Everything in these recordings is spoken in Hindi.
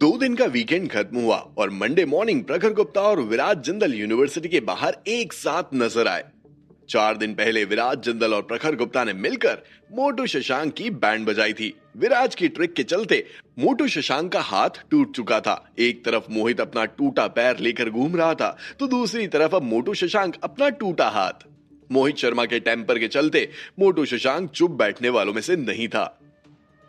2 दिन का वीकेंड खत्म हुआ और मंडे मॉर्निंग प्रखर गुप्ता और विराज जिंदल यूनिवर्सिटी के बाहर एक साथ नजर आए। 4 दिन पहले विराज जिंदल और प्रखर गुप्ता ने मिलकर मोटू शशांक की बैंड बजाई थी। विराज की ट्रिक के चलते मोटू शशांक का हाथ टूट चुका था। एक तरफ मोहित अपना टूटा पैर लेकर घूम रहा था तो दूसरी तरफ अब मोटू शशांक अपना टूटा हाथ। मोहित शर्मा के टेम्पर के चलते मोटू शशांक चुप बैठने वालों में से नहीं था।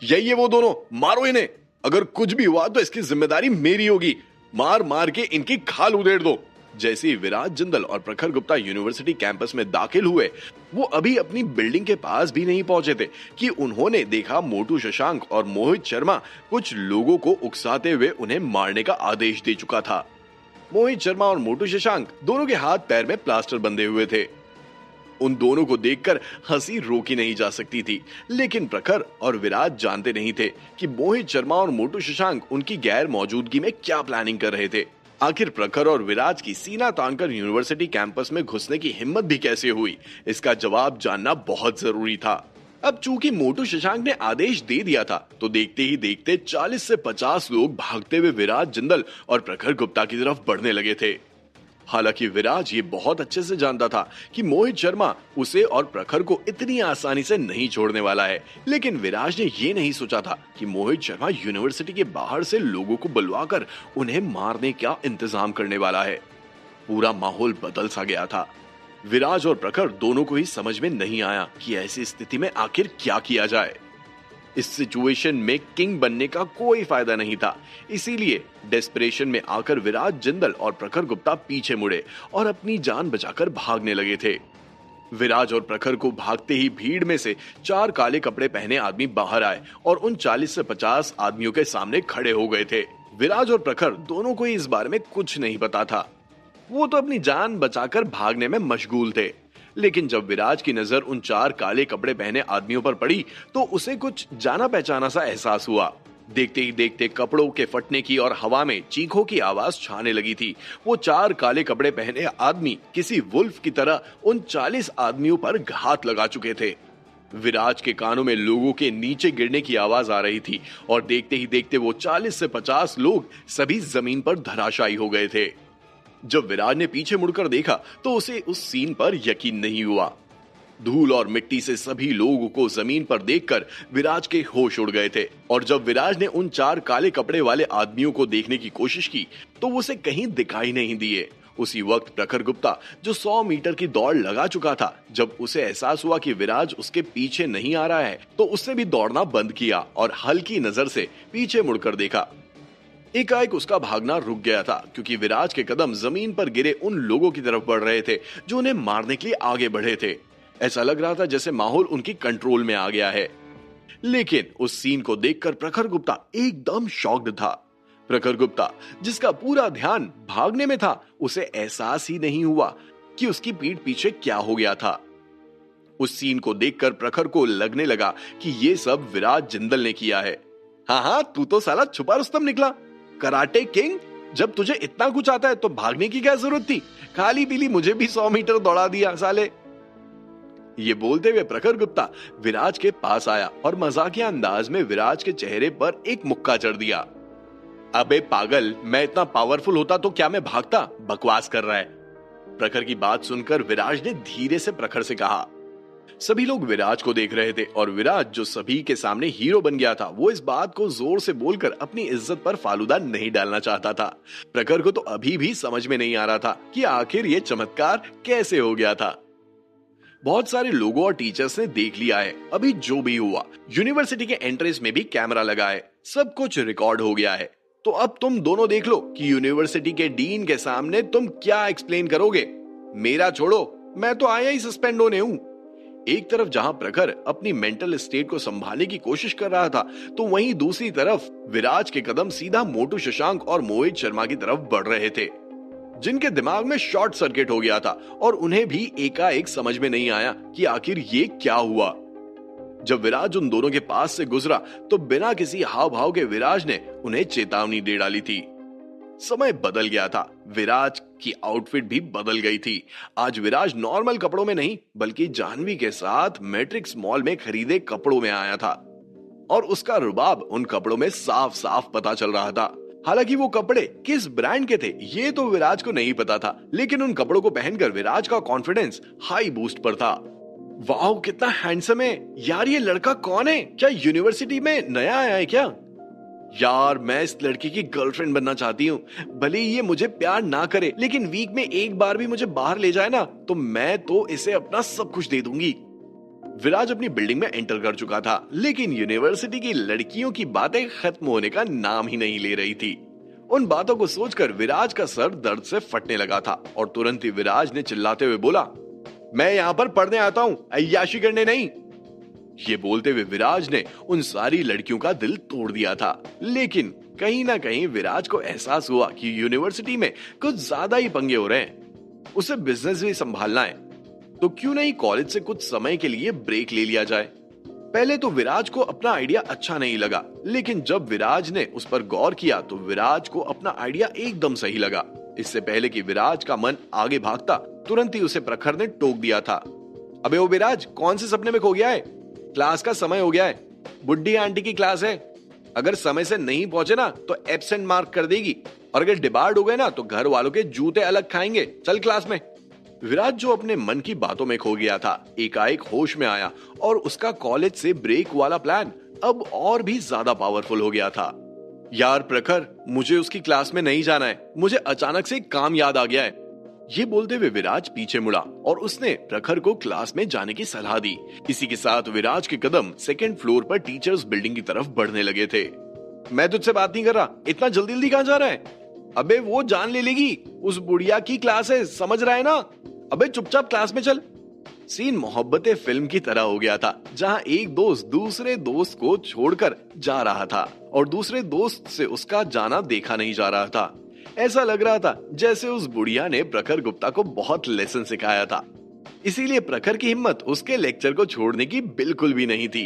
यही है वो दोनों, मारो इन्हें, अगर कुछ भी हुआ तो इसकी जिम्मेदारी मेरी होगी, मार मार के इनकी खाल उधेड़ दो। जैसे ही विराज जिंदल और प्रखर गुप्ता यूनिवर्सिटी कैंपस में दाखिल हुए, वो अभी अपनी बिल्डिंग के पास भी नहीं पहुंचे थे कि उन्होंने देखा मोटू शशांक और मोहित शर्मा कुछ लोगों को उकसाते हुए उन्हें मारने का आदेश दे चुका था। मोहित शर्मा और मोटू शशांक दोनों के हाथ पैर में प्लास्टर बंधे हुए थे। उन दोनों को देखकर हंसी रोकी नहीं जा सकती थी, लेकिन प्रखर और विराज जानते नहीं थे कि मोहित शर्मा और मोटू शशांक उनकी गैर मौजूदगी में क्या प्लानिंग कर रहे थे। आखिर प्रखर और विराज की सीना तानकर यूनिवर्सिटी कैंपस में घुसने की हिम्मत भी कैसे हुई, इसका जवाब जानना बहुत जरूरी था। अब चूंकि मोटू शशांक ने आदेश दे दिया था, तो देखते ही देखते 40 से 50 लोग भागते हुए विराज जिंदल और प्रखर गुप्ता की तरफ बढ़ने लगे थे। हालांकि विराज ये बहुत अच्छे से जानता था कि मोहित शर्मा उसे और प्रखर को इतनी आसानी से नहीं छोड़ने वाला है, लेकिन विराज ने ये नहीं सोचा था कि मोहित शर्मा यूनिवर्सिटी के बाहर से लोगों को बुलवाकर उन्हें मारने का इंतजाम करने वाला है। पूरा माहौल बदल सा गया था। विराज और प्रखर दोनों को ही समझ में नहीं आया कि ऐसी स्थिति में आखिर क्या किया जाए। इस सिचुएशन में किंग बनने का कोई फायदा नहीं था, इसीलिए डेस्परेशन में आकर विराज जिंदल और प्रखर गुप्ता पीछे मुड़े और अपनी जान बचाकर भागने लगे थे। विराज और प्रखर को भागते ही भीड़ में से 4 काले कपड़े पहने आदमी बाहर आए और उन 40 से 50 आदमियों के सामने खड़े हो गए थे। विराज और प्रखर दोनों को इस बारे में कुछ नहीं पता था, वो तो अपनी जान बचाकर भागने में मशगूल थे। लेकिन जब विराज की नजर उन 4 काले कपड़े पहने आदमियों पर पड़ी तो उसे कुछ जाना पहचाना सा एहसास हुआ। देखते ही देखते कपड़ों के फटने की और हवा में चीखों की आवाज छाने लगी थी। वो 4 काले कपड़े पहने आदमी किसी वुल्फ की तरह उन 40 आदमियों पर घात लगा चुके थे। विराज के कानों में लोगों के नीचे गिरने की आवाज आ रही थी और देखते ही देखते वो 40 से 50 लोग सभी जमीन पर धराशायी हो गए थे। जब विराज ने पीछे मुड़कर देखा तो उसे उस सीन पर यकीन नहीं हुआ। धूल और मिट्टी से सभी लोगों को जमीन पर देखकर विराज के होश उड़ गए थे और जब विराज ने उन 4 काले कपड़े वाले आदमियों को देखने की कोशिश की तो उसे कहीं दिखाई नहीं दिए। उसी वक्त प्रखर गुप्ता, जो 100 मीटर की दौड़ लगा चुका था, जब उसे एहसास हुआ कि विराज उसके पीछे नहीं आ रहा है तो उसने भी दौड़ना बंद किया और हल्की नजर से पीछे मुड़कर देखा। एकाएक उसका भागना रुक गया था क्योंकि विराज के कदम जमीन पर गिरे उन लोगों की तरफ बढ़ रहे थे जो उन्हें मारने के लिए आगे बढ़े थे। ऐसा लग रहा था जैसे माहौल उनकी कंट्रोल में आ गया है। लेकिन उस सीन को देखकर प्रखर गुप्ता एकदम शॉक्ड था। प्रखर गुप्ता, जिसका पूरा ध्यान भागने में था, उसे एहसास ही नहीं हुआ कि उसकी पीठ पीछे क्या हो गया था। उस सीन को देखकर प्रखर को लगने लगा कि ये सब विराज जिंदल ने किया है। हाँ, तू तो साला छुपा रुस्तम निकला, कराटे किंग। जब तुझे इतना कुछ आता है तो भागने की क्या जरूरत थी, खाली पीली मुझे भी 100 मीटर दौड़ा दिया साले। ये बोलते हुए प्रखर गुप्ता विराज के पास आया और मजाकिया अंदाज में विराज के चेहरे पर एक मुक्का जड़ दिया। अबे पागल, मैं इतना पावरफुल होता तो क्या मैं भागता, बकवास कर रहा है। प्रखर की बात सुनकर विराज ने धीरे से प्रखर से कहा। सभी लोग विराज को देख रहे थे और विराज, जो सभी के सामने हीरो बन गया था, वो इस बात को जोर से बोलकर अपनी इज्जत पर फालूदा नहीं डालना चाहता था। प्रखर को तो अभी भी समझ में नहीं आ रहा था कि आखिर ये चमत्कार कैसे हो गया था। बहुत सारे लोगों और टीचर्स ने देख लिया है अभी जो भी हुआ। यूनिवर्सिटी के एंट्रेंस में भी कैमरा लगा है, सब कुछ रिकॉर्ड हो गया है। तो अब तुम दोनों देख लो कि यूनिवर्सिटी के डीन के सामने तुम क्या एक्सप्लेन करोगे। मेरा छोड़ो, मैं तो आया ही सस्पेंड होने हूं। एक तरफ जहां प्रखर अपनी मेंटल स्टेट को संभालने की कोशिश कर रहा था, तो वहीं दूसरी तरफ विराज के कदम सीधा मोटू शशांक और मोहित शर्मा की तरफ बढ़ रहे थे, जिनके दिमाग में शॉर्ट सर्किट हो गया था और उन्हें भी एकाएक समझ में नहीं आया कि आखिर ये क्या हुआ। जब विराज उन दोनों के पास से गुजरा तो बिना किसी हाव भाव के विराज ने उन्हें चेतावनी दे डाली थी। समय बदल गया था, विराज की आउटफिट भी बदल गई थी। आज विराज नॉर्मल कपड़ों में नहीं बल्कि जाह्नवी के साथ मैट्रिक्स मॉल में खरीदे कपड़ों में आया था और उसका रुबाब उन कपड़ों में साफ साफ पता चल रहा था। हालांकि वो कपड़े किस ब्रांड के थे ये तो विराज को नहीं पता था, लेकिन उन कपड़ों को पहनकर विराज का कॉन्फिडेंस हाई बूस्ट पर था। वाह कितना हैंडसम है यार, ये लड़का कौन है? क्या यूनिवर्सिटी में नया आया है क्या? यार मैं इस लड़की की गर्लफ्रेंड बनना चाहती हूँ। भले ही ये मुझे प्यार ना करे, लेकिन वीक में एक बार भी मुझे बाहर ले जाए ना, तो मैं तो इसे अपना सब कुछ दे दूंगी। विराज अपनी बिल्डिंग में एंटर कर चुका था, लेकिन यूनिवर्सिटी की लड़कियों की बातें खत्म होने का नाम ही नहीं ले रही थी। उन बातों को सोचकर विराज का सर दर्द से फटने लगा था और तुरंत ही विराज ने चिल्लाते हुए बोला, मैं यहाँ पर पढ़ने आता हूँ, अय्याशी करने नहीं। ये बोलते हुए विराज ने उन सारी लड़कियों का दिल तोड़ दिया था, लेकिन कहीं ना कहीं विराज को एहसास हुआ कि यूनिवर्सिटी में कुछ ज्यादा ही पंगे हो रहे हैं। उसे बिजनेस भी संभालना है, तो क्यों नहीं कॉलेज से कुछ समय के लिए ब्रेक ले लिया जाए। पहले तो विराज को अपना आइडिया अच्छा नहीं लगा, लेकिन जब विराज ने उस पर गौर किया तो विराज को अपना आइडिया एकदम सही लगा। इससे पहले कि विराज का मन आगे भागता, तुरंत ही उसे प्रखर ने टोक दिया था। अबे ओ विराज, कौन से सपने में खो गया है? क्लास का समय हो गया है, बुड्ढी आंटी की क्लास है। अगर समय से नहीं पहुंचे ना तो एब्सेंट मार्क कर देगी, और अगर डिबार्ड हो गए ना तो घर वालों के जूते अलग खाएंगे। चल क्लास में। विराज जो अपने मन की बातों में खो गया था, एकाएक होश में आया और उसका कॉलेज से ब्रेक वाला प्लान अब और भी ज्यादा पावरफुल हो गया था। यार प्रखर, मुझे उसकी क्लास में नहीं जाना है, मुझे अचानक से काम याद आ गया है। ये बोलते हुए विराज पीछे मुड़ा और उसने प्रखर को क्लास में जाने की सलाह दी। इसी के साथ विराज के कदम सेकंड फ्लोर पर टीचर्स बिल्डिंग की तरफ बढ़ने लगे थे। मैं तुझसे बात नहीं कर रहा, इतना जल्दी जल्दी कहां जा रहा है? अबे वो जान ले लेगी, उस बुढ़िया की क्लास है, समझ रहा है ना? अबे चुपचाप क्लास में चल। सीन मोहब्बतें फिल्म की तरह हो गया था, जहां एक दोस्त दूसरे दोस्त को छोड़कर जा रहा था और दूसरे दोस्त से उसका जाना देखा नहीं जा रहा था। ऐसा लग रहा था जैसे उस बुढ़िया ने प्रखर गुप्ता को बहुत लेसन सिखाया था, इसीलिए प्रखर की हिम्मत उसके लेक्चर को छोड़ने की बिल्कुल भी नहीं थी।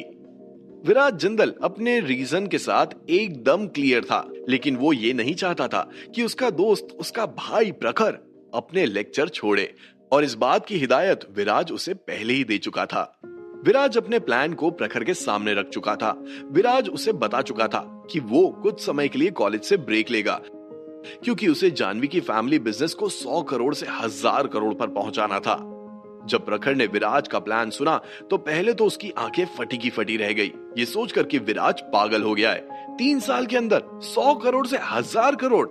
विराज जिंदल अपने रीजन के साथ एकदम क्लियर था, लेकिन वो ये नहीं चाहता था कि उसका दोस्त, उसका भाई प्रखर अपने लेक्चर छोड़े, और इस बात की हिदायत विराज उसे पहले ही दे चुका था। विराज अपने प्लान को प्रखर के सामने रख चुका था। विराज उसे बता चुका था कि वो कुछ समय के लिए कॉलेज से ब्रेक लेगा, क्योंकि उसे जानवी की फैमिली बिजनेस को 100 करोड़ से 1000 करोड़ पर पहुंचाना था। जब प्रखर ने विराज का प्लान सुना तो पहले तो उसकी आंखें फटी की फटी रह गई, ये सोचकर कि विराज पागल हो गया है। 3 साल के अंदर 100 करोड़ से 1000 करोड़,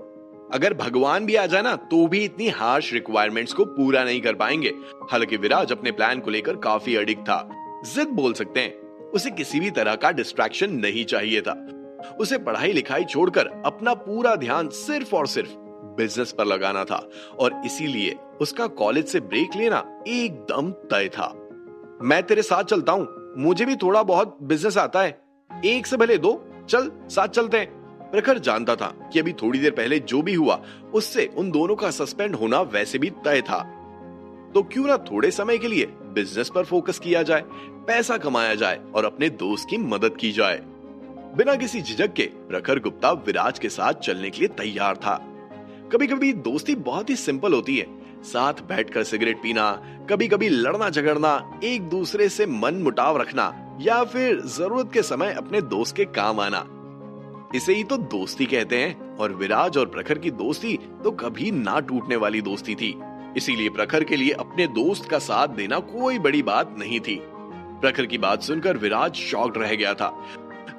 अगर भगवान भी आ जाए ना तो भी इतनी हार्श रिक्वायरमेंट्स को पूरा नहीं कर पाएंगे। हालांकि विराज अपने प्लान को लेकर काफी अडिग था, जिद बोल सकते हैं। उसे किसी भी तरह का डिस्ट्रैक्शन नहीं चाहिए था। उसे पढ़ाई लिखाई छोड़कर अपना पूरा ध्यान सिर्फ और सिर्फ बिजनेस पर लगाना था, और इसीलिए उसका कॉलेज से ब्रेक लेना एकदम तय था। मैं तेरे साथ चलता हूँ, मुझे भी थोड़ा बहुत बिजनेस आता है, एक से भले 2, चल साथ चलते हैं। प्रखर जानता था कि अभी थोड़ी देर पहले जो भी हुआ उससे उन दोनों का सस्पेंड होना वैसे भी तय था, तो क्यों ना थोड़े समय के लिए बिजनेस पर फोकस किया जाए, पैसा कमाया जाए और अपने दोस्त की मदद की जाए। बिना किसी झिझक के प्रखर गुप्ता विराज के साथ चलने के लिए तैयार था। कभी कभी दोस्ती बहुत ही सिंपल होती है, साथ बैठकर सिगरेट पीना, कभी कभी लड़ना झगड़ना, एक दूसरे से मन मुटाव रखना, या फिर जरूरत के समय अपने दोस्त के काम आना, इसे ही तो दोस्ती कहते हैं। और विराज और प्रखर की दोस्ती तो कभी ना टूटने वाली दोस्ती थी, इसीलिए प्रखर के लिए अपने दोस्त का साथ देना कोई बड़ी बात नहीं थी। प्रखर की बात सुनकर विराज शॉक्ड रह गया था।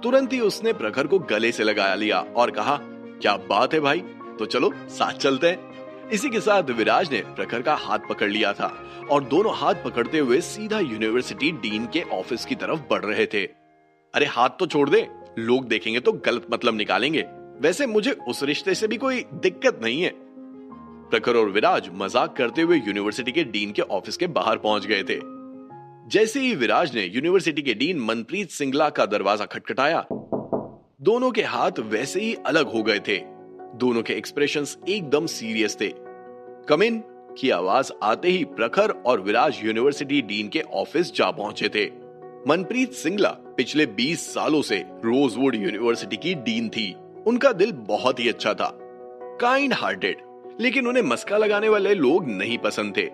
तुरंत ही उसने प्रखर को गले से लगा लिया और कहा, क्या बात है भाई, तो चलो साथ चलते हैं। इसी के साथ विराज ने प्रखर का हाथ पकड़ लिया था और दोनों हाथ पकड़ते हुए सीधा यूनिवर्सिटी डीन के ऑफिस की तरफ बढ़ रहे थे। अरे हाथ तो छोड़ दे, लोग देखेंगे तो गलत मतलब निकालेंगे। वैसे मुझे उस रिश्ते से भी कोई दिक्कत नहीं है। प्रखर और विराज मजाक करते हुए यूनिवर्सिटी के डीन के ऑफिस के बाहर पहुंच गए थे। जैसे ही विराज ने यूनिवर्सिटी के डीन मनप्रीत सिंगला का दरवाजा खटखटाया, दोनों के हाथ वैसे ही अलग हो गए थे। दोनों के एक्सप्रेशंस एकदम सीरियस थे। कम इन की आवाज आते ही प्रखर और विराज यूनिवर्सिटी डीन के ऑफिस जा पहुंचे थे। मनप्रीत सिंगला पिछले 20 सालों से रोजवुड यूनिवर्सिटी की डीन थी। उनका दिल बहुत ही अच्छा था, काइंड हार्टेड, लेकिन उन्हें मस्का लगाने वाले लोग नहीं पसंद थे।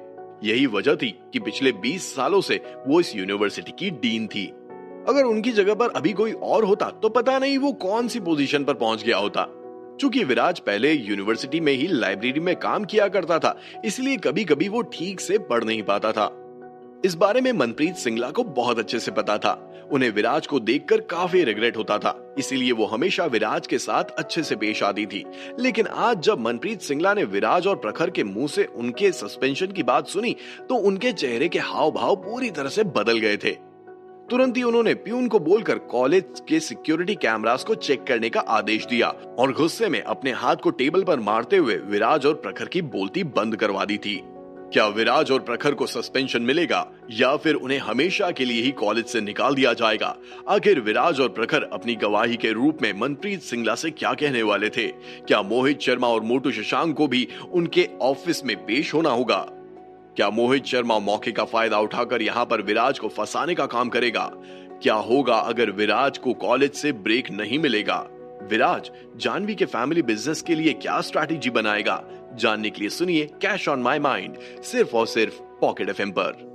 यही वजह थी कि पिछले 20 सालों से वो इस यूनिवर्सिटी की डीन थी। अगर उनकी जगह पर अभी कोई और होता तो पता नहीं वो कौन सी पोजीशन पर पहुंच गया होता। चूंकि विराज पहले यूनिवर्सिटी में ही लाइब्रेरी में काम किया करता था, इसलिए कभी कभी वो ठीक से पढ़ नहीं पाता था। इस बारे में मनप्रीत सिंगला को बहुत अच्छे से पता था। उन्हें विराज को देखकर काफी रिग्रेट होता था, इसीलिए वो हमेशा विराज के साथ अच्छे से पेश आती थी। लेकिन आज जब मनप्रीत सिंगला ने विराज और प्रखर के मुंह से उनके सस्पेंशन की बात सुनी, तो उनके चेहरे के हाव भाव पूरी तरह से बदल गए थे। तुरंत ही उन्होंने प्यून को बोलकर कॉलेज के सिक्योरिटी कैमरास को चेक करने का आदेश दिया और गुस्से में अपने हाथ को टेबल पर मारते हुए विराज और प्रखर की बोलती बंद करवा दी थी। क्या विराज और प्रखर को सस्पेंशन मिलेगा या फिर उन्हें हमेशा के लिए ही कॉलेज से निकाल दिया जाएगा? आखिर विराज और प्रखर अपनी गवाही के रूप में मनप्रीत सिंगला से क्या कहने वाले थे? क्या मोहित शर्मा और मोटू शशांक को भी उनके ऑफिस में पेश होना होगा? क्या मोहित शर्मा मौके का फायदा उठाकर यहां पर विराज को फंसाने का काम करेगा? क्या होगा अगर विराज को कॉलेज से ब्रेक नहीं मिलेगा? विराज जानवी के फैमिली बिजनेस के लिए क्या स्ट्रैटेजी बनाएगा? जानने के लिए सुनिए कैश ऑन माई माइंड, सिर्फ और सिर्फ पॉकेट एफएम पर।